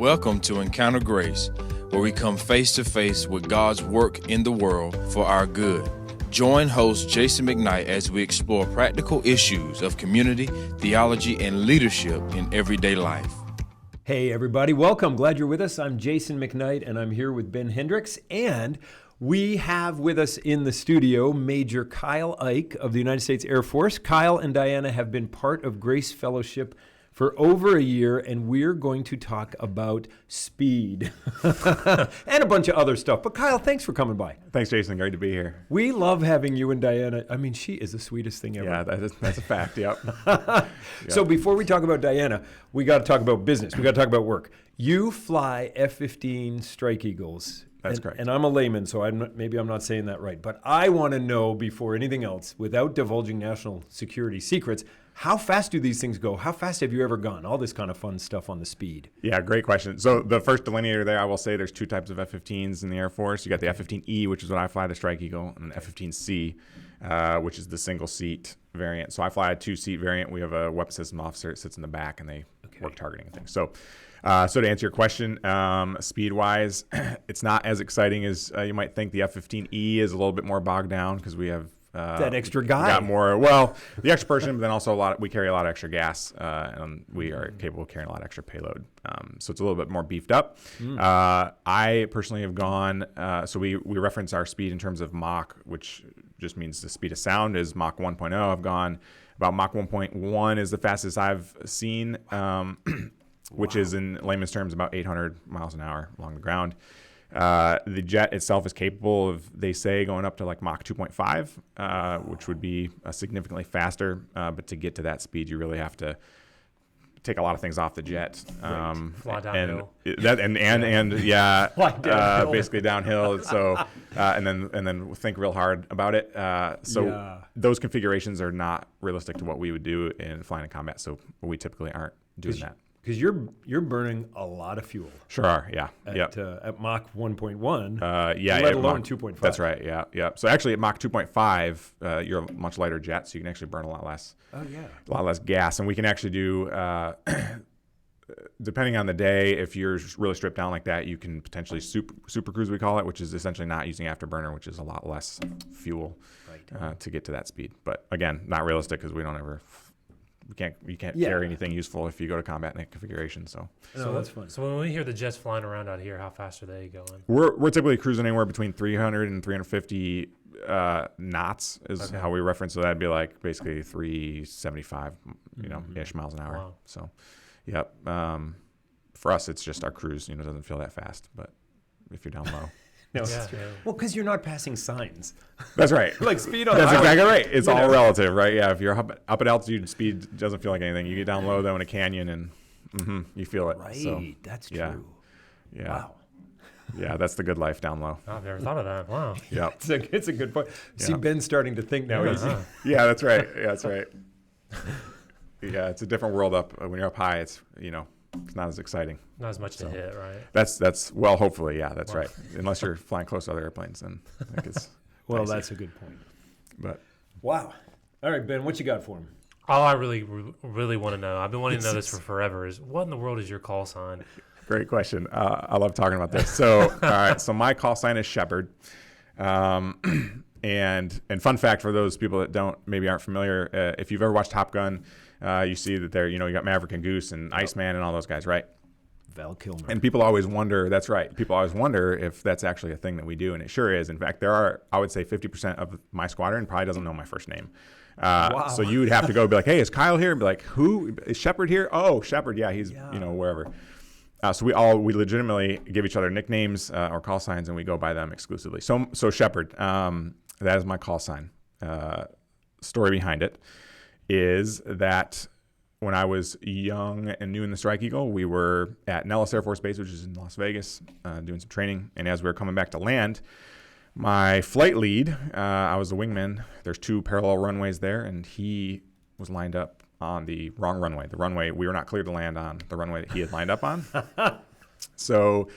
Welcome to Encounter Grace, where we come face to face with God's work in the world for our good. Join host Jason McKnight as we explore practical issues of community, theology, and leadership in everyday life. Hey everybody, welcome. Glad you're with us. I'm Jason McKnight and I'm here with Ben Hendricks, and we have with us in the studio Major Kyle Ike of the United States Air Force. Kyle and Diana have been part of Grace Fellowship for over a year, and we're going to talk about speed and a bunch of other stuff. But Kyle, thanks for coming by. Thanks, Jason. Great to be here. We love having you and Diana. I mean, she is the sweetest thing ever. Yeah, that's a fact. Yep. So before we talk about Diana, we got to talk about business. We got to talk about work. You fly F-15 Strike Eagles. That's correct. And I'm a layman, so maybe I'm not saying that right. But I want to know, before anything else, without divulging national security secrets, how fast do these things go? How fast have you ever gone? All this kind of fun stuff on the speed. Yeah, great question. So the first delineator there, I will say there's two types of F-15s in the Air Force. You got the F-15E, which is what I fly, the Strike Eagle, and the F-15C, which is the single-seat variant. So I fly a two-seat variant. We have a weapons system officer that sits in the back, and they work targeting and things. So to answer your question, speed-wise, it's not as exciting as you might think. The F-15E is a little bit more bogged down because we have that extra guy. Got more. Well, the extra person, but then also we carry a lot of extra gas, and we are capable of carrying a lot of extra payload. So it's a little bit more beefed up. I personally have gone. So we reference our speed in terms of Mach, which just means the speed of sound is Mach 1.0. I've gone about Mach 1.1 is the fastest I've seen. Which is in layman's terms about 800 miles an hour along the ground. The jet itself is capable of, they say, going up to like Mach 2.5, which would be significantly faster. But to get to that speed, you really have to take a lot of things off the jet. Fly downhill. Basically downhill. So and then think real hard about it. Those configurations are not realistic to what we would do in flying in combat. So we typically aren't doing that. Because you're burning a lot of fuel. Sure are, yeah. At Mach 1.1, let alone 2.5. That's right, yeah. So actually at Mach 2.5, you're a much lighter jet, so you can actually burn a lot less. Oh, yeah. A lot less gas. And we can actually do, depending on the day, if you're really stripped down like that, you can potentially super cruise, we call it, which is essentially not using afterburner, which is a lot less fuel to get to that speed. But again, not realistic because we don't ever... You can't carry anything useful if you go to combat in that configuration. So that's fun. So when we hear the jets flying around out here, how fast are they going? We're typically cruising anywhere between 300 and 350 knots is how we reference. So that'd be like basically 375, ish miles an hour. Wow. So, yep. For us, it's just our cruise. It doesn't feel that fast, but if you're down low. No, well, because you're not passing signs. That's right. Like speed on That's the exactly right. It's all relative, right? Yeah, if you're up at altitude, speed doesn't feel like anything. You get down low, though, in a canyon, and you feel it. Right, so, that's true. Yeah. Wow. Yeah, that's the good life down low. I've never thought of that. Wow. Yeah. It's a good point. See, Ben's starting to think now. Yeah, that's right. Yeah, that's right. Yeah, it's a different world up. When you're up high, it's, it's not as exciting. Not as much to hit, right? That's well, hopefully, yeah, that's right. Unless you're flying close to other airplanes, then I think it's well, dicey. that's a good point. But wow. All right, Ben, what you got for him? All I really want to know, I've been wanting to know this for forever, is what in the world is your call sign? Great question. I love talking about this. So, all right, so my call sign is Shepherd. And fun fact for those people that aren't familiar, if you've ever watched Top Gun, you see that there, you got Maverick and Goose and Iceman and all those guys, right? Val Kilmer. And people always wonder, that's right. People always wonder if that's actually a thing that we do, and it sure is. In fact, there are, I would say 50% of my squadron probably doesn't know my first name. Wow. So you would have to go be like, hey, is Kyle here? And be like, who? Is Shepherd here? Oh, Shepherd, yeah, he's, wherever. So we legitimately give each other nicknames or call signs, and we go by them exclusively. So Shepherd, that is my call sign. Story behind it is that when I was young and new in the Strike Eagle, we were at Nellis Air Force Base, which is in Las Vegas, doing some training. And as we were coming back to land, my flight lead, I was the wingman. There's two parallel runways there, and he was lined up on the wrong runway. The runway we were not cleared to land on, the runway that he had lined up on. So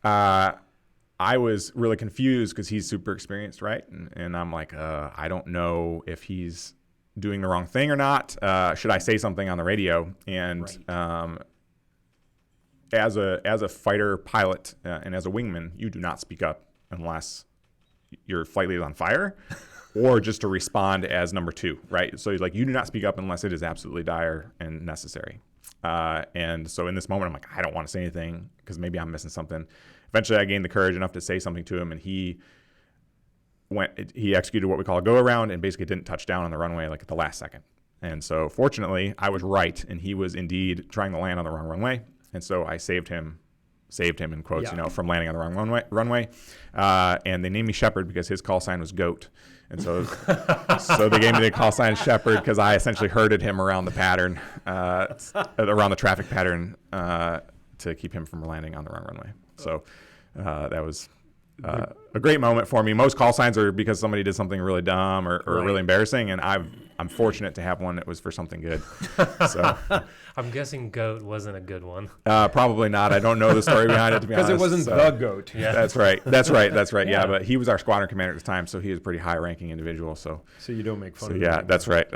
I was really confused because he's super experienced, right? And I'm like, I don't know if he's doing the wrong thing or not. Should I say something on the radio? And as a fighter pilot and as a wingman, you do not speak up unless your flight lead is on fire or just to respond as number 2, right? So like you do not speak up unless it is absolutely dire and necessary. And so in this moment, I'm like, I don't want to say anything because maybe I'm missing something. Eventually I gained the courage enough to say something to him, and he executed what we call a go around and basically didn't touch down on the runway like at the last second. And so fortunately I was right, and he was indeed trying to land on the wrong runway. And so I saved him in quotes, from landing on the wrong runway. And they named me Shepherd because his call sign was Goat. And so they gave me the call sign Shepherd because I essentially herded him around the pattern, around the traffic pattern, to keep him from landing on the wrong runway. So that was a great moment for me. Most call signs are because somebody did something really dumb or really embarrassing, and I'm fortunate to have one that was for something good. So I'm guessing Goat wasn't a good one. Probably not. I don't know the story behind it, to be honest. Because it wasn't the goat. Yeah. That's right. Yeah, but he was our squadron commander at the time, so he was a pretty high-ranking individual. So you don't make fun of him. Yeah, that's right.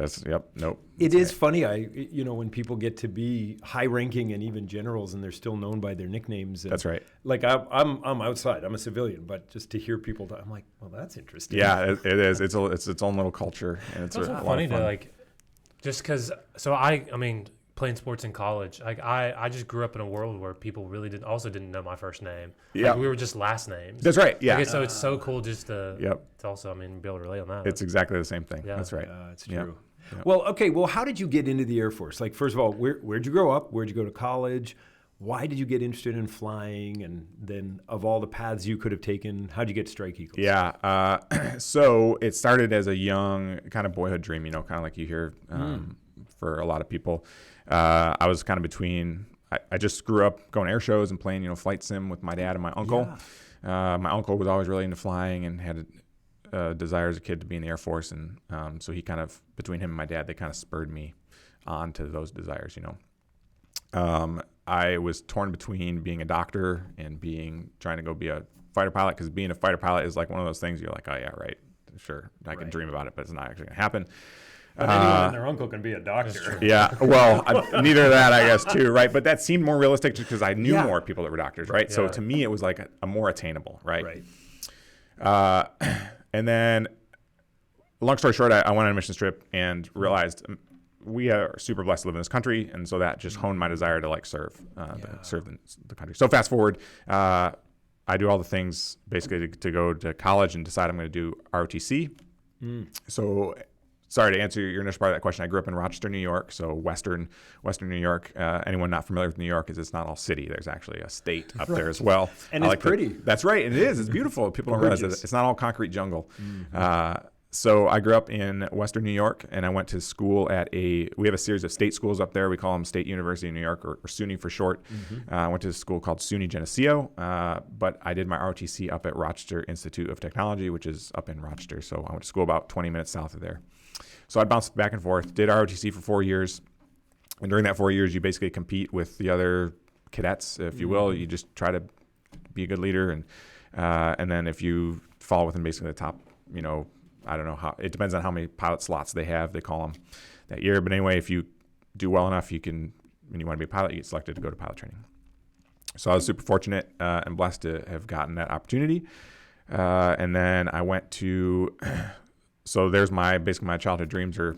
Nope. It is funny, when people get to be high-ranking and even generals, and they're still known by their nicknames. And that's right. Like I'm outside. I'm a civilian, but just to hear people, I'm like, well, that's interesting. Yeah, it is. It's its own little culture, and it's also a lot funny of fun. to like, just because. So I mean, playing sports in college, like I just grew up in a world where people really didn't know my first name. Yeah, like, we were just last names. That's right. Yeah. Like, so it's so cool just to Yep. to also be able to relate on that. It's exactly the same thing. Yeah. That's right. It's true. Yep. Well, okay. Well, how did you get into the Air Force? Like, first of all, where'd you grow up? Where'd you go to college? Why did you get interested in flying? And then, of all the paths you could have taken, how'd you get to Strike Eagles? Yeah. So it started as a young kind of boyhood dream, kind of like you hear for a lot of people. I was kind of between. I just grew up going to air shows and playing, flight sim with my dad and my uncle. Yeah. My uncle was always really into flying and had a desire as a kid to be in the Air Force, and so he kind of, between him and my dad, they kind of spurred me on to those desires. I was torn between being a doctor and trying to go be a fighter pilot, because being a fighter pilot is like one of those things you're like, oh yeah, right, sure, I can dream about it, but it's not actually going to happen. But anyone and their uncle can be a doctor. Yeah, well, neither of that, I guess, too, right? But that seemed more realistic just because I knew more people that were doctors, right? Yeah. So to me, it was like a more attainable, right? Right. And then, long story short, I went on a mission trip and realized we are super blessed to live in this country, and so that just honed my desire to serve the country. So fast forward, I do all the things basically to go to college and decide I'm going to do ROTC. So, sorry to answer your initial part of that question. I grew up in Rochester, New York, so Western New York. Anyone not familiar with New York is it's not all city. There's actually a state up there as well. And it's pretty. That's right. It is. It's beautiful. People don't realize that it's not all concrete jungle. So I grew up in Western New York, and I went to school we have a series of state schools up there. We call them State University of New York, or SUNY for short. I went to a school called SUNY Geneseo, but I did my ROTC up at Rochester Institute of Technology, which is up in Rochester. So I went to school about 20 minutes south of there. So I bounced back and forth, did ROTC for 4 years. And during that 4 years, you basically compete with the other cadets, if you will. You just try to be a good leader. And then if you fall within basically the top, I don't know how, it depends on how many pilot slots they have, they call them that year. But anyway, if you do well enough, when you want to be a pilot, you get selected to go to pilot training. So I was super fortunate and blessed to have gotten that opportunity. And then I went to, so there's basically my childhood dreams are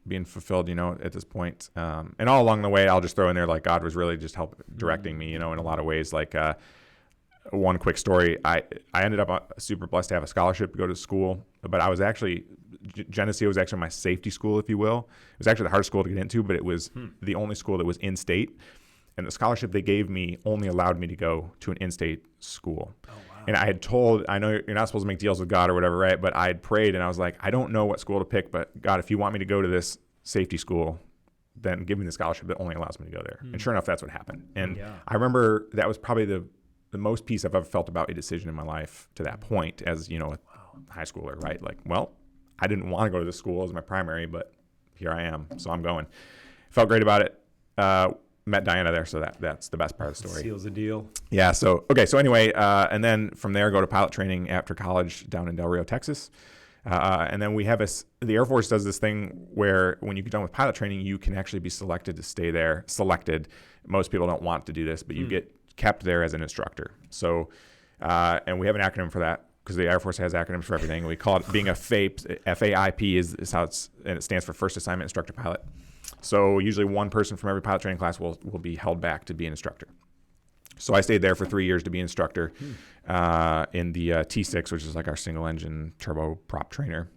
being fulfilled, at this point. And all along the way, I'll just throw in there, God was really just directing me, in a lot of ways. One quick story, I ended up super blessed to have a scholarship to go to school, but I was actually, Geneseo was actually my safety school, if you will. It was actually the hardest school to get into, but it was the only school that was in-state. And the scholarship they gave me only allowed me to go to an in-state school. Oh, wow. And I had told, I know you're not supposed to make deals with God or whatever, right? But I had prayed, and I was like, I don't know what school to pick, but God, if you want me to go to this safety school, then give me the scholarship that only allows me to go there. And sure enough, that's what happened. And I remember that was probably the most peace I've ever felt about a decision in my life to that point as, a high schooler, right? I didn't want to go to this school as my primary, but here I am, so I'm going. Felt great about it. Met Diana there, so that's the best part of the story. Seals the deal. Yeah, so anyway, and then from there go to pilot training after college down in Del Rio, Texas. And then we have the Air Force does this thing where when you get done with pilot training, you can actually be selected to stay there. Selected. Most people don't want to do this, but you get kept there as an instructor. So, and we have an acronym for that because the Air Force has acronyms for everything. We call it being a FAIP. FAIP is how and it stands for First Assignment Instructor Pilot. So usually one person from every pilot training class will be held back to be an instructor. So I stayed there for 3 years to be an instructor in the T6, which is like our single engine turboprop trainer.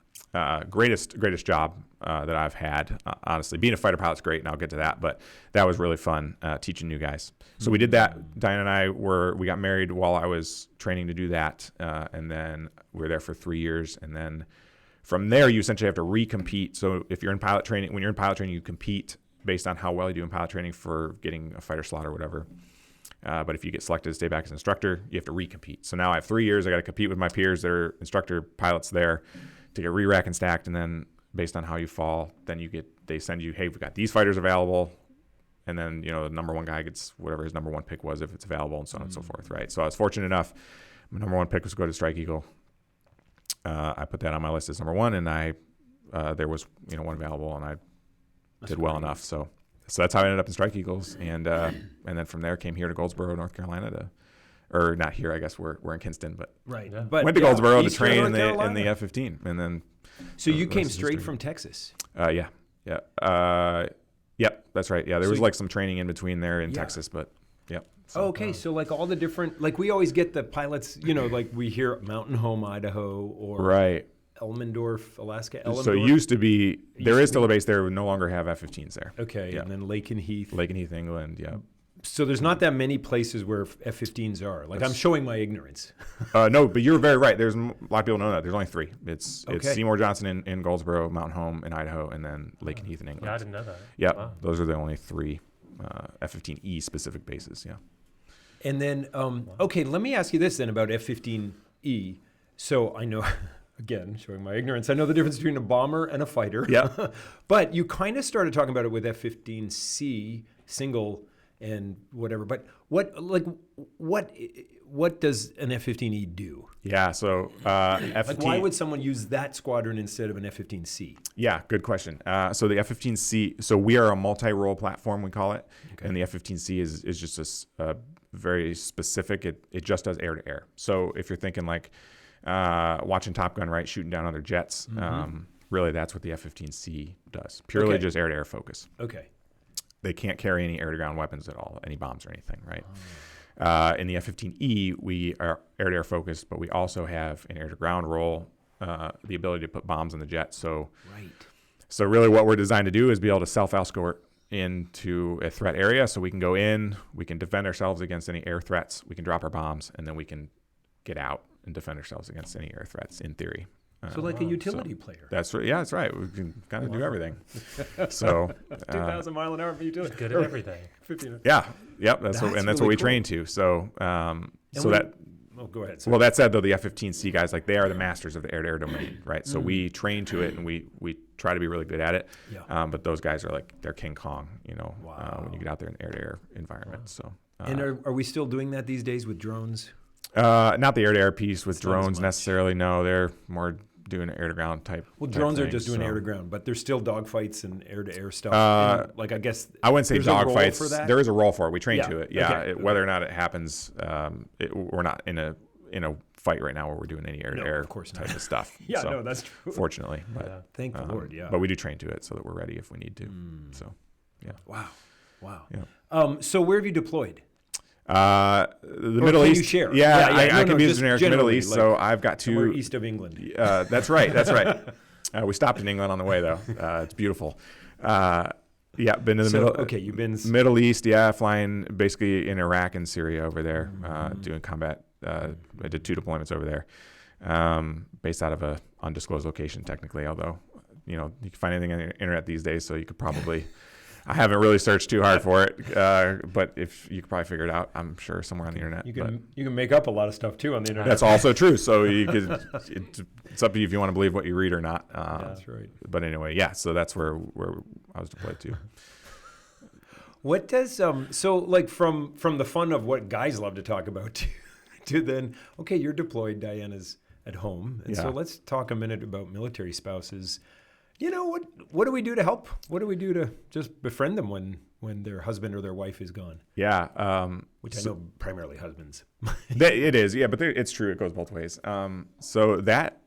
Greatest job that I've had, honestly. Being a fighter pilot's great, and I'll get to that, but that was really fun teaching new guys. So we did that. Diane and I we got married while I was training to do that, and then we were there for 3 years, and then from there you essentially have to recompete. So if you're in pilot training, when you're in pilot training, you compete based on how well you do in pilot training for getting a fighter slot or whatever. But if you get selected to stay back as an instructor, you have to recompete. So now I have 3 years. I got to compete with my peers that are instructor pilots there to get re-rack and stacked, and then based on how you fall, then they send you, hey, we've got these fighters available, and then the number one guy gets whatever his number one pick was if it's available, and so on and so forth, right? So I was fortunate enough. My number one pick was to go to Strike Eagle. I put that on my list as number one, and there was one available, and I did well enough. So that's how I ended up in Strike Eagles, and then from there came here to Goldsboro, North Carolina or not here, I guess we're in Kinston, but Right. Yeah. But went to Goldsboro to Eastern train North in the Carolina. F-15, and then So you the came rest is straight history. from Texas. Yeah, yep, that's right. Yeah, there was like some training in between there in Yeah. Texas, but yep. Oh, okay, so like all the different, like we always get the pilots, like we hear Mountain Home, Idaho, or Right. Elmendorf, Alaska. So it used to be, there is still a base there. We no longer have F-15s there. Okay, Yeah. and then Lake and Heath. Lake and Heath, England, yeah. So there's not that many places where F-15s are. Like I'm showing my ignorance. No, but you're very right. There's a lot of people know that. There's only 3. It's Okay. Seymour Johnson in Goldsboro, Mountain Home in Idaho, and then Lake and Heath in England. Yeah, I didn't know that. Yeah, Wow. those are the only 3 F-15E specific bases, yeah. And then, okay, let me ask you this then about F-15E. So I know, again, showing my ignorance, I know the difference between a bomber and a fighter. Yeah. But you kind of started talking about it with F-15C, single and whatever. But what does an F-15E do? Yeah, so F-15... Like why would someone use that squadron instead of an F-15C? Yeah, good question. So the F-15C, so we are a multi-role platform, we call it, and the F-15C is just a very specific. It just does air-to-air. So if you're thinking like watching Top Gun, right, shooting down other jets, really that's what the F-15C does. Purely Okay. just air-to-air focus. Okay. They can't carry any air-to-ground weapons at all, any bombs or anything, right? In the F-15E, we are air-to-air focused, but we also have an air-to-ground role, the ability to put bombs in the jet. So really what we're designed to do is be able to self-escort into a threat area, so we can go in, we can defend ourselves against any air threats, we can drop our bombs, and then we can get out and defend ourselves against any air threats, in theory. So like a utility player. That's right. Yeah, that's right. We can kind of do everything. So 2,000 mile an hour for utility. Good at everything. 15. yeah, yep. That's what That's we really train to. So Oh, go ahead. Sorry. well, that said though, the F-15C guys, like they are the masters of the air-to-air domain, right? So we train to it, and we try to be really good at it. Yeah. But those guys are like they're King Kong, Wow. when you get out there in air-to-air environment. So. And are we still doing that these days with drones? Not the air-to-air piece with not as drones much. necessarily. No, they're more doing air-to-ground type. Well, type drones are thing, just doing so. air to ground, but there's still dogfights and air to air stuff. And, like I guess I wouldn't say there's a role for dogfights. that? There is a role for it. We train Yeah. to it. Yeah. Okay. Whether or not it happens, we're not in a fight right now where we're doing any air-to-air of course not. type of stuff. Yeah, So, no, that's true. fortunately, but Yeah. Thank the Lord. Yeah. but we do train to it so that we're ready if we need to. So Wow. Yeah. So where have you deployed? the Middle can East. you share? Yeah, Yeah, I no, can be as just generic Middle generally, East. like So I've got Somewhere 2. east of England. That's right. That's right. We stopped in England on the way though. It's beautiful. Yeah, been in the middle. Okay, you've been Middle East. Yeah, flying basically in Iraq and Syria over there, doing combat. I did 2 deployments over there, based out of a undisclosed location technically. Although, you can find anything on the internet these days, so you could probably. I haven't really searched too hard for it, but if you could probably figure it out, I'm sure somewhere on the internet. You can make up a lot of stuff too on the internet. That's also true. So you could. It's up to you if you want to believe what you read or not. That's right. But anyway, yeah. So that's where I was deployed to. What does so like from the fun of what guys love to talk about to then okay, you're deployed, Diana's at home, and so Yeah. let's talk a minute about military spouses. You know what? What do we do to help? What do we do to just befriend them when their husband or their wife is gone? Yeah. Which I know primarily husbands. It is, yeah, but it's true. It goes both ways. So that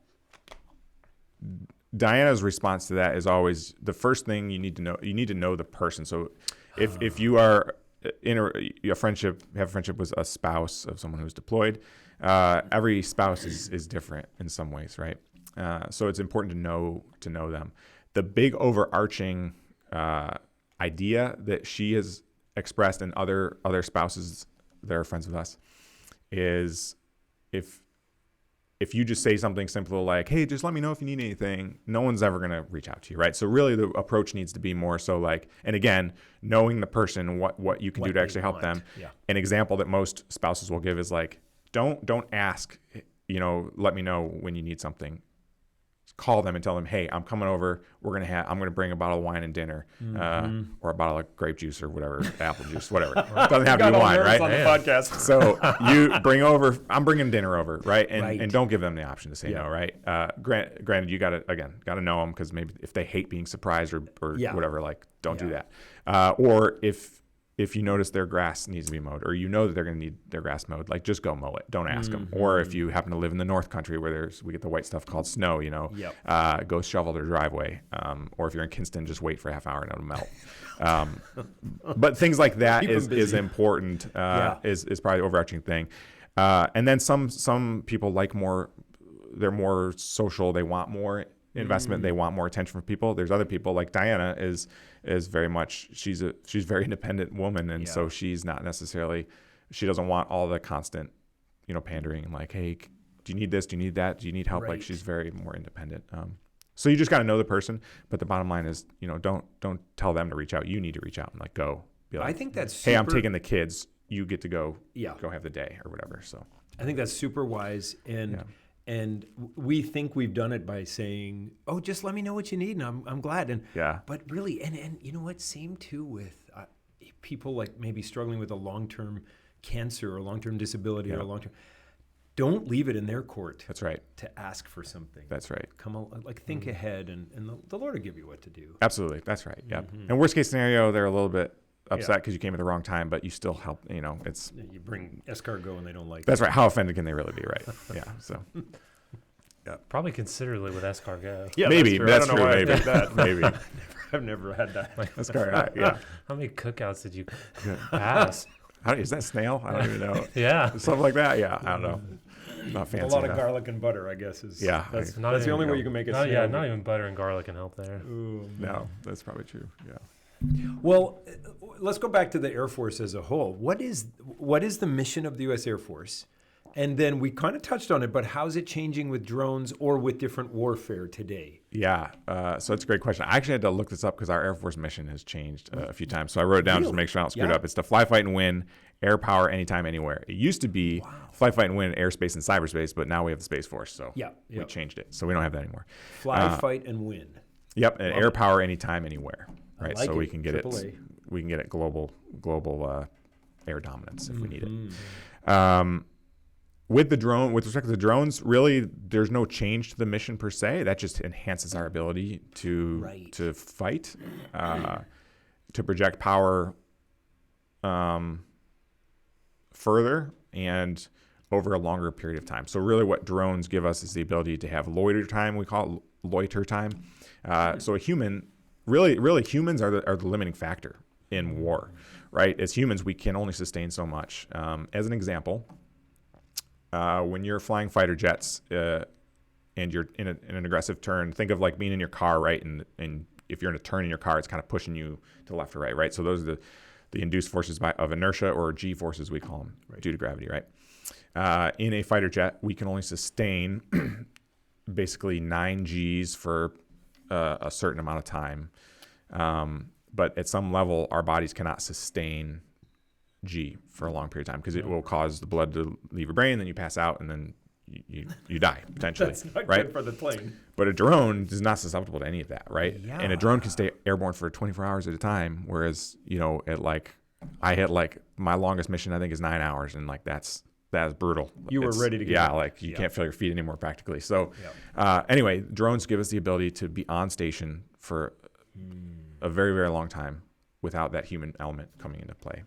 Diana's response to that is always the first thing you need to know. You need to know the person. So if you are in a friendship, have a friendship with a spouse of someone who's deployed, every spouse is different in some ways, right? So it's important to know them. The big overarching idea that she has expressed and other spouses that are friends with us is if you just say something simple like, hey, just let me know if you need anything, no one's ever going to reach out to you, right? So really the approach needs to be more so like, and again, knowing the person, what you can do to actually help them. Yeah. An example that most spouses will give is like, don't ask, let me know when you need something. Call them and tell them, hey, I'm coming over. I'm going to bring a bottle of wine and dinner, or a bottle of grape juice or whatever, apple juice, whatever. Doesn't have to be wine, right? On the podcast. So you bring over. I'm bringing dinner over, right? And don't give them the option to say no, right? Granted, you got to know them because maybe if they hate being surprised or whatever, like don't do that. Or if you notice their grass needs to be mowed, or that they're going to need their grass mowed, like just go mow it. Don't ask them. Or if you happen to live in the North Country where we get the white stuff called snow, go shovel their driveway. Or if you're in Kinston, just wait for a half hour and it'll melt. But things like that is important. Is probably the overarching thing. And then some people they're more social. They want more investment. They want more attention from people. There's other people like Diana is very much, she's a very independent woman. And so she's not necessarily, she doesn't want all the constant, pandering like, hey, do you need this? Do you need that? Do you need help? Right. Like she's very more independent. So you just got to know the person, but the bottom line is, don't tell them to reach out. You need to reach out and like, go be like, I think that's hey, I'm taking the kids. You get to go have the day or whatever. So I think that's super wise. And we think we've done it by saying, "Oh, just let me know what you need, and I'm glad." But really, and you know what? Same too with people like maybe struggling with a long-term cancer or long-term disability or a long-term. Don't leave it in their court. That's right. To ask for something. That's right. Think ahead, and the Lord will give you what to do. Absolutely. That's right. Yeah. And worst case scenario, they're a little bit upset because you came at the wrong time, but you still help. It's you bring escargot and they don't like. That's right. How offended can they really be, right? Yeah. So. Yeah. Probably considerably with escargot. Yeah, maybe that's true. Maybe that. Maybe. I've never had that. Escargot. Yeah. How many cookouts did you pass? Is that snail? I don't even know. Yeah. Something like that. Yeah. I don't know. Not fancy. A lot enough. of garlic and butter, I guess, is. Yeah. That's the only way you can make it. Not even butter and garlic can help there. Ooh, no, that's probably true. Yeah. Well, let's go back to the Air Force as a whole. What is the mission of the U.S. Air Force? And then we kind of touched on it, but how's it changing with drones or with different warfare today? Yeah, so it's a great question. I actually had to look this up because our Air Force mission has changed a few times. So I wrote it down just to make sure I don't screw it up. It's to fly, fight, and win, air power, anytime, anywhere. It used to be fly, fight, and win, airspace, and cyberspace, but now we have the Space Force. So we changed it. So we don't have that anymore. Fly, fight, and win. Yep, and air power, anytime, anywhere. Right, like so we can get AAA. it. We can get it global air dominance if we need it. With respect to the drones, really, there's no change to the mission per se. That just enhances our ability to fight, to project power further and over a longer period of time. So really, what drones give us is the ability to have loiter time. We call it loiter time. So a human, really, humans are the limiting factor in war, right? As humans, we can only sustain so much. As an example. When you're flying fighter jets and you're in an aggressive turn, think of like being in your car, right? And if you're in a turn in your car, it's kind of pushing you to left or right, right? So those are the induced forces of inertia, or G forces we call them, due to gravity, right? In a fighter jet, we can only sustain basically 9 Gs for a certain amount of time. But at some level, our bodies cannot sustain G for a long period of time because it will cause the blood to leave your brain, then you pass out, and then you die potentially. That's not right? good for the plane. But a drone is not susceptible to any of that, right? Yeah. And a drone can stay airborne for 24 hours at a time, whereas I hit my longest mission I think is 9 hours, and like that's that is brutal. You were ready to go. Yeah, like you can't feel your feet anymore practically. So anyway, drones give us the ability to be on station for a very, very long time without that human element coming into play.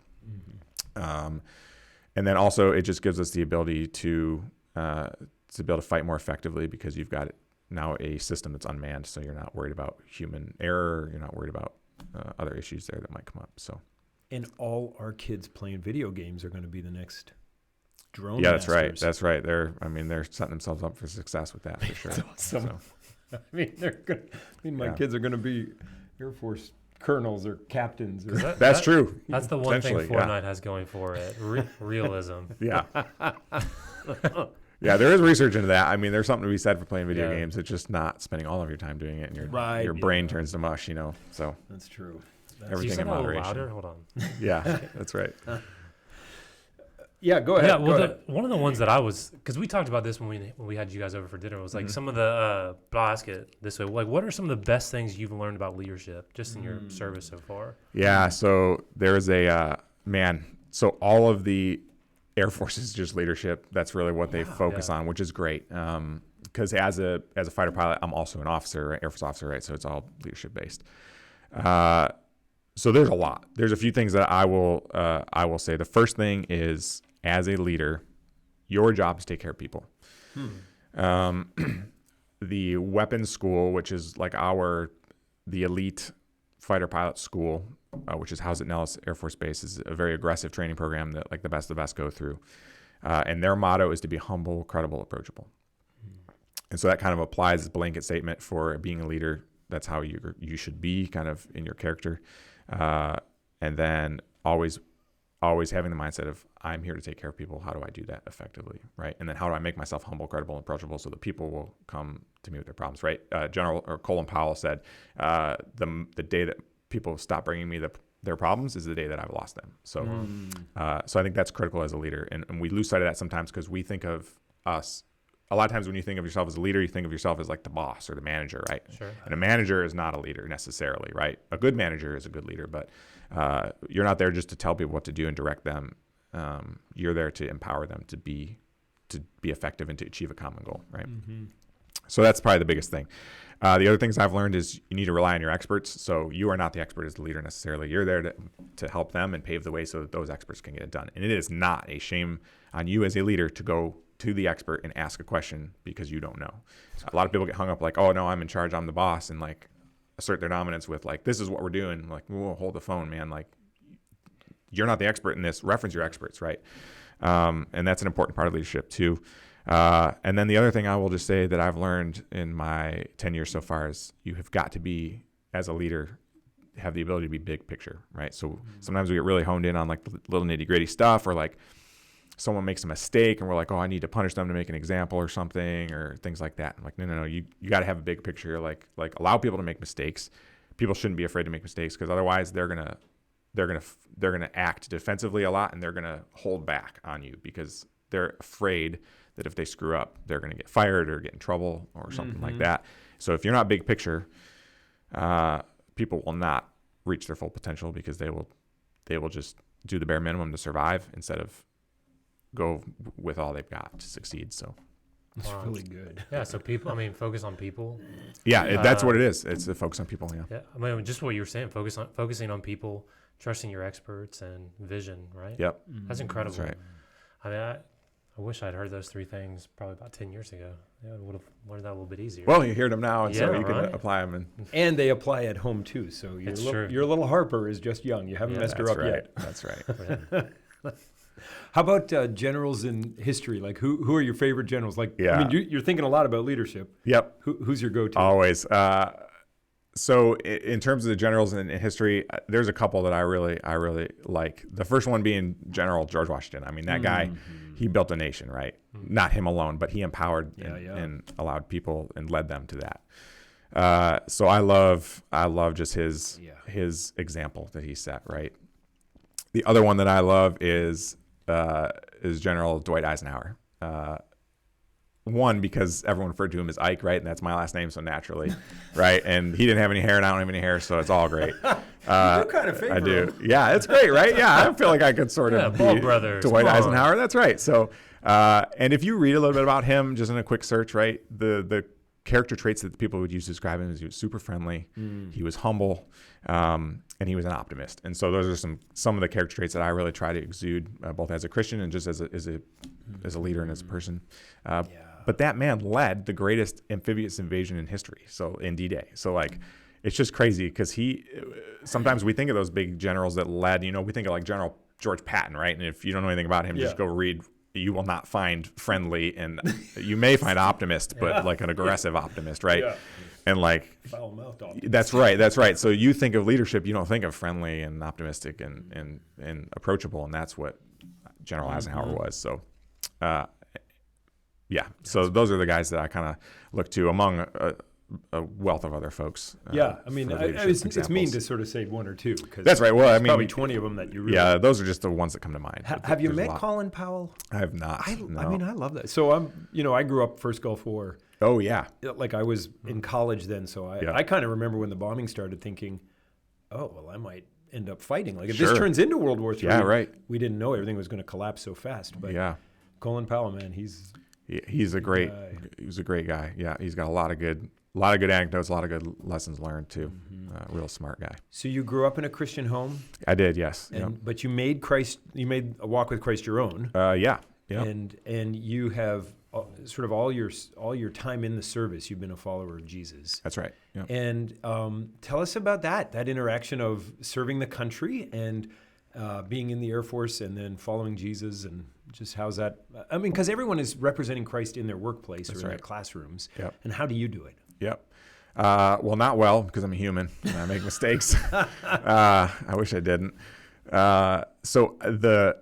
And then also it just gives us the ability to be able to fight more effectively because you've got now a system that's unmanned. So you're not worried about human error. You're not worried about other issues there that might come up. So. And all our kids playing video games are going to be the next drone that's right. masters. That's right. They're setting themselves up for success with that for sure. That's awesome. So. My kids are going to be Air Force colonels or captains. Or that's true. That's the one thing Fortnite has going for it. Realism. Yeah. Yeah, there is research into that. I mean, there's something to be said for playing video games. It's just not spending all of your time doing it, and your brain turns to mush. So that's true. Everything in moderation. Louder? Hold on. Yeah, that's right. Yeah, go ahead. Yeah, well, one of the ones that I was, because we talked about this when we had you guys over for dinner, was like some of the, but I'll ask it this way, like what are some of the best things you've learned about leadership just in your service so far? Yeah, so there's so all of the Air Force is just leadership. That's really what they focus on, which is great. Because as a fighter pilot, I'm also an officer, right? Air Force officer, right? So it's all leadership based. So there's a lot. There's a few things that I will say. The first thing is, as a leader, your job is to take care of people. The weapons school, which is like the elite fighter pilot school, which is housed at Nellis Air Force Base, is a very aggressive training program that like the best of the best go through. And their motto is to be humble, credible, approachable. And so that kind of applies as a blanket statement for being a leader. That's how you should be kind of in your character. And then always having the mindset of, I'm here to take care of people. How do I do that effectively, right? And then how do I make myself humble, credible, and approachable so that people will come to me with their problems, right? Colin Powell said, the day that people stop bringing me their problems is the day that I've lost them. So, so I think that's critical as a leader. And we lose sight of that sometimes because we think of us. A lot of times when you think of yourself as a leader, you think of yourself as like the boss or the manager, right? Sure. And a manager is not a leader necessarily, right? A good manager is a good leader, but you're not there just to tell people what to do and direct them. You're there to empower them to be effective and to achieve a common goal, right? So that's probably the biggest thing. The other things I've learned is you need to rely on your experts. So you are not the expert as the leader necessarily. You're there to help them and pave the way so that those experts can get it done. And it is not a shame on you as a leader to go to the expert and ask a question because you don't know. A lot of people get hung up like, oh no, I'm in charge, I'm the boss, and like assert their dominance with like, this is what we're doing. Like, we'll hold the phone, man. Like, you're not the expert in this. Reference your experts, right? And that's an important part of leadership too. And then the other thing I will just say that I've learned in my 10 years so far is you have got to be, as a leader, have the ability to be big picture, right? So sometimes we get really honed in on like the little nitty gritty stuff, or like someone makes a mistake and we're like, oh, I need to punish them to make an example or something, or things like that. I'm like, no, you got to have a big picture. Like allow people to make mistakes. People shouldn't be afraid to make mistakes because otherwise they're gonna act defensively a lot, and they're gonna hold back on you because they're afraid that if they screw up, they're gonna get fired or get in trouble or something like that. So if you're not big picture, people will not reach their full potential because they will just do the bare minimum to survive instead of go with all they've got to succeed. So that's really good. Yeah. So focus on people. Yeah, that's what it is. It's a focus on people. Yeah. Yeah. I mean, just what you were saying, focusing on people, trusting your experts, and vision. Right. Yep. That's incredible. That's right. I mean, I wish I'd heard those three things probably about 10 years ago. Yeah, I would have learned that a little bit easier. Well, you hear them now, and so Yeah, you can right. apply them. And they apply at home too. So your little Harper is just young. You haven't messed her up yet. That's right. How about generals in history? Like who are your favorite generals? Like, I mean, you're thinking a lot about leadership. Yep. Who's your go-to? Always. So in terms of the generals in history, there's a couple that I really like. The first one being General George Washington. I mean, that guy, he built a nation, right? Not him alone, but he empowered and allowed people and led them to that. So I love just his example that he set, right? The other one that I love is General Dwight Eisenhower. One, because everyone referred to him as Ike, right? And that's my last name, so naturally, right? And he didn't have any hair, and I don't have any hair, so it's all great. You do kind of favor I do. him. Yeah, it's great, right? Yeah, I feel like I could sort of Ball be brothers. Dwight Come on. Eisenhower. That's right. So, and if you read a little bit about him, just in a quick search, right, the character traits that the people would use to describe him is he was super friendly, he was humble, and he was an optimist. And so those are some of the character traits that I really try to exude, both as a Christian and just as a leader and as a person. But that man led the greatest amphibious invasion in history. So in D-Day. So like, it's just crazy because sometimes we think of those big generals that led, we think of like General George Patton, right? And if you don't know anything about him, just go read. You will not find friendly, and you may find optimist, but like an aggressive optimist, right? Yeah. And like, foul-mouthed optimist. That's right. So you think of leadership, you don't think of friendly and optimistic and approachable, and that's what General Eisenhower was. So, so those are the guys that I kind of look to among a wealth of other folks. I mean, it's mean to sort of say one or two. That's right. Well, I mean, probably 20 of them that you really... Yeah, those are just the ones that come to mind. Have you met Colin Powell? I have not. No. I mean, I love that. So I grew up first Gulf War. Oh, yeah. Like I was in college then, so I kind of remember when the bombing started thinking, oh, well, I might end up fighting. Like if this turns into World War III, we didn't know everything was going to collapse so fast. But Colin Powell, man, he's a great guy. Yeah, he's got a lot of good anecdotes, a lot of good lessons learned too. Real smart guy. So you grew up in a Christian home? I did, yes. But you made a walk with Christ your own. Yeah. And you have sort of all your time in the service, you've been a follower of Jesus. That's right. Yeah. And tell us about that interaction of serving the country and being in the Air Force and then following Jesus, and just how's that? I mean, because everyone is representing Christ in their workplace or in their classrooms. Yep. And how do you do it? Yep. Well, not well, because I'm a human and I make mistakes. I wish I didn't. So the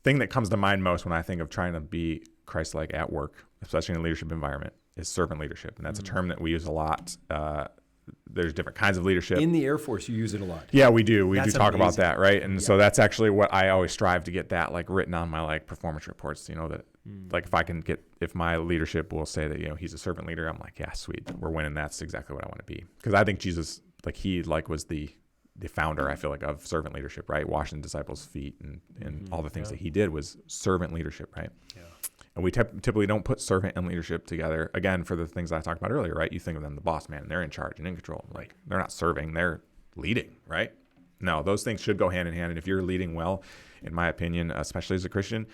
thing that comes to mind most when I think of trying to be Christ-like at work, especially in a leadership environment, is servant leadership. And that's a term that we use a lot. There's different kinds of leadership. In the Air Force, you use it a lot. Yeah, we do. We do talk about that, right? And so that's actually what I always strive to get that like written on my like performance reports, that like if my leadership will say that, he's a servant leader, I'm like, yeah, sweet, we're winning. That's exactly what I want to be. Because I think Jesus, like he was the founder, I feel like, of servant leadership, right? Washing the disciples' feet and all the things that he did was servant leadership, right? Yeah. And we typically don't put servant and leadership together, again, for the things that I talked about earlier, right? You think of them, the boss man, they're in charge and in control. Like, they're not serving, they're leading, right? No, those things should go hand in hand. And if you're leading well, in my opinion, especially as a Christian,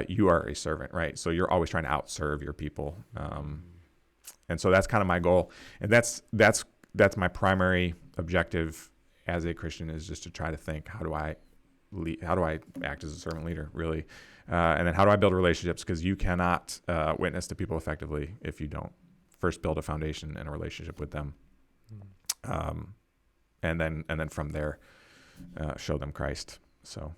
you are a servant, right? So you're always trying to outserve your people. And so that's kind of my goal. And that's my primary objective as a Christian, is just to try to think, how do I act as a servant leader, really? And then how do I build relationships? Because you cannot witness to people effectively if you don't first build a foundation and a relationship with them, and then from there show them Christ. So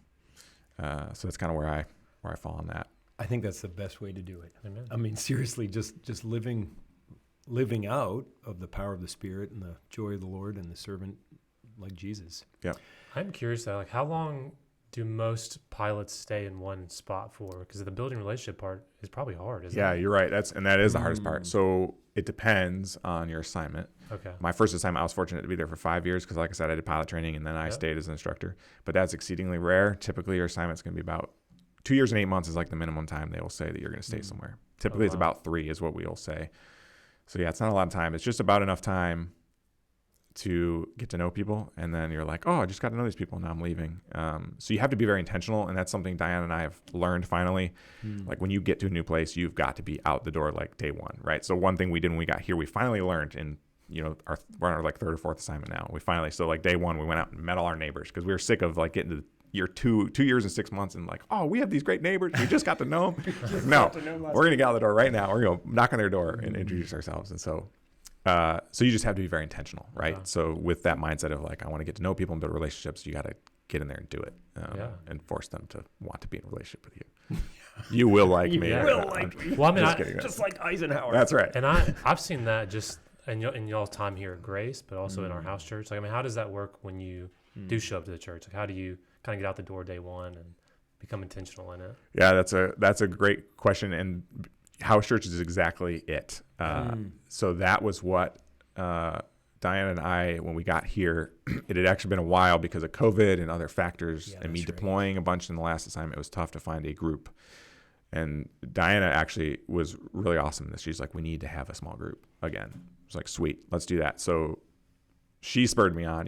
that's kind of where I fall on that. I think that's the best way to do it. Amen. I mean, seriously, just living out of the power of the Spirit and the joy of the Lord and the servant like Jesus. Yeah. I'm curious though, like how long do most pilots stay in one spot for? Because the building relationship part is probably hard, isn't it? Yeah, you're right. That is the hardest part. So it depends on your assignment. Okay. My first assignment, I was fortunate to be there for 5 years because, like I said, I did pilot training and then I stayed as an instructor. But that's exceedingly rare. Typically, your assignment's going to be about 2 years and 8 months is like the minimum time they will say that you're going to stay somewhere. Typically, it's about 3 is what we will say. So yeah, it's not a lot of time. It's just about enough time to get to know people, and then you're like, oh, I just got to know these people, now I'm leaving. So you have to be very intentional, and that's something Diane and I have learned finally. Like when you get to a new place, you've got to be out the door like day one, right? So one thing we did when we got here, we finally learned in, we're on our like third or fourth assignment now. So like day one, we went out and met all our neighbors because we were sick of like getting to year 2 years and 6 months and like, oh, we have these great neighbors, we just got to know them. No, we're going to get out the door right now. We're going to knock on their door and introduce ourselves. And so you just have to be very intentional, right? Yeah. So with that mindset of like, I want to get to know people and build relationships, you got to get in there and do it, and force them to want to be in a relationship with you. You will like me. You will like me. Well, I mean, just like Eisenhower. That's right. And I've seen that just in y'all's time here at Grace, but also in our house church. Like, I mean, how does that work when you do show up to the church? Like, how do you kind of get out the door day one and become intentional in it? Yeah, that's a great question, and house church is exactly it. So that was what Diana and I, when we got here, it had actually been a while because of COVID and other factors, and me deploying a bunch in the last assignment. It was tough to find a group. And Diana actually was really awesome in this. She's like, we need to have a small group again. I was like, sweet, let's do that. So she spurred me on,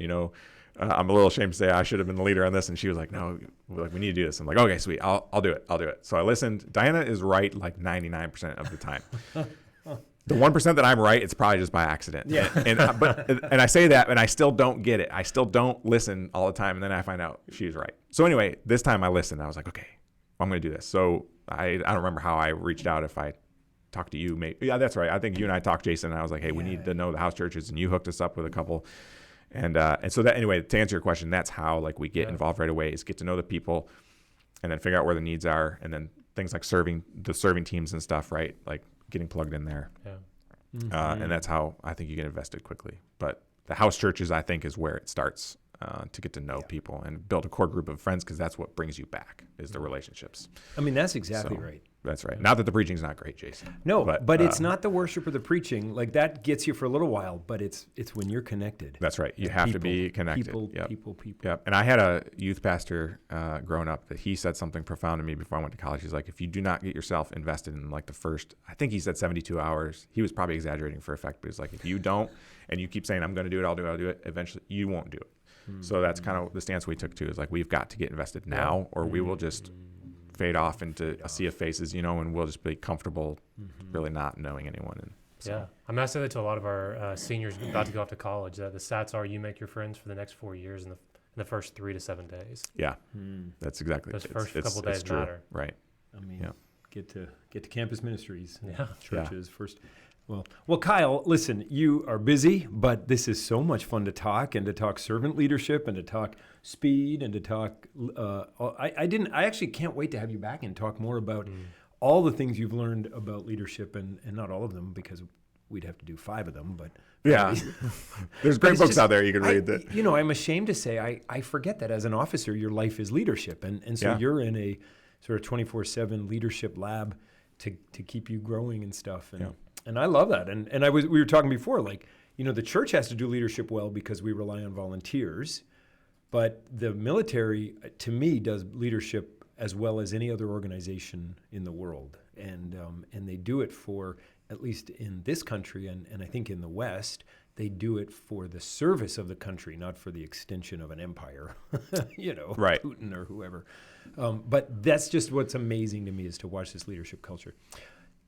I'm a little ashamed to say I should have been the leader on this. And she was like, no, we need to do this. I'm like, okay, sweet. I'll do it. So I listened. Diana is right like 99% of the time. The 1% that I'm right, it's probably just by accident. Yeah. And I say that, and I still don't get it. I still don't listen all the time. And then I find out she's right. So anyway, this time I listened. I was like, okay, I'm going to do this. So I don't remember how I reached out, if I talked to you. Maybe. Yeah, that's right. I think you and I talked, Jason, and I was like, hey, we need to know the house churches, and you hooked us up with a couple. And so that, anyway, to answer your question, that's how like we get involved right away, is get to know the people and then figure out where the needs are. And then things like serving teams and stuff, right? Like getting plugged in there. Yeah. And that's how I think you get invested quickly. But the house churches, I think, is where it starts to get to know people and build a core group of friends, because that's what brings you back, is the relationships. I mean, that's exactly right. That's right. Not that the preaching's not great, Jason. No, but it's not the worship or the preaching. Like, that gets you for a little while, but it's when you're connected. That's right. You have to be connected. People. Yep. And I had a youth pastor growing up that he said something profound to me before I went to college. He's like, if you do not get yourself invested in like the first, I think he said 72 hours. He was probably exaggerating for effect, but he's like, if you don't, and you keep saying, I'm going to do it, I'll do it, eventually you won't do it. So that's kind of the stance we took too, is like, we've got to get invested now, or we will just fade off into a sea of faces, and we'll just be comfortable really not knowing anyone. And so. Yeah. I mean, I say that to a lot of our seniors about to go off to college, that the stats are you make your friends for the next 4 years in the first 3 to 7 days. Yeah. That's exactly. Those first couple of days matter. Right. I mean, get to campus ministries, churches first. Well, Kyle, listen, you are busy, but this is so much fun to talk, and to talk servant leadership, and to talk speed, and to talk. I actually can't wait to have you back and talk more about all the things you've learned about leadership, and not all of them, because we'd have to do 5 of them. But there's great books out there you can read. That I'm ashamed to say I forget that as an officer, your life is leadership, and so you're in a sort of 24/7 leadership lab to keep you growing and stuff. And I love that. And we were talking before, like, the church has to do leadership well because we rely on volunteers. But the military, to me, does leadership as well as any other organization in the world. And they do it for, at least in this country, and I think in the West, they do it for the service of the country, not for the extension of an empire, right. Putin or whoever. But that's just what's amazing to me, is to watch this leadership culture.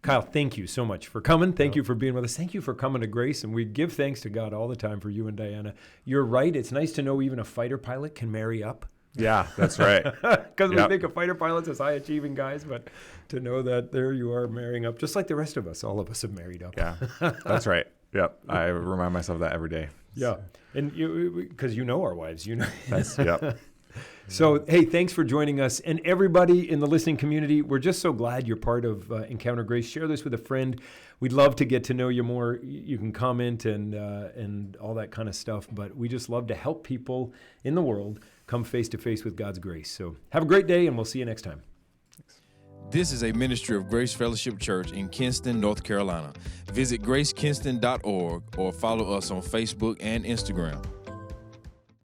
Kyle, thank you so much for coming. Thank you for being with us. Thank you for coming to Grace. And we give thanks to God all the time for you and Diana. You're right. It's nice to know even a fighter pilot can marry up. Yeah, that's right. Because we think of fighter pilots as high-achieving guys, but to know that there you are marrying up, just like the rest of us. All of us have married up. Yeah, that's right. Yep. I remind myself of that every day. Yeah. And because our wives, That's, yep. So, hey, thanks for joining us. And everybody in the listening community, we're just so glad you're part of Encounter Grace. Share this with a friend. We'd love to get to know you more. You can comment and all that kind of stuff. But we just love to help people in the world come face to face with God's grace. So have a great day, and we'll see you next time. This is a ministry of Grace Fellowship Church in Kinston, North Carolina. Visit gracekinston.org or follow us on Facebook and Instagram.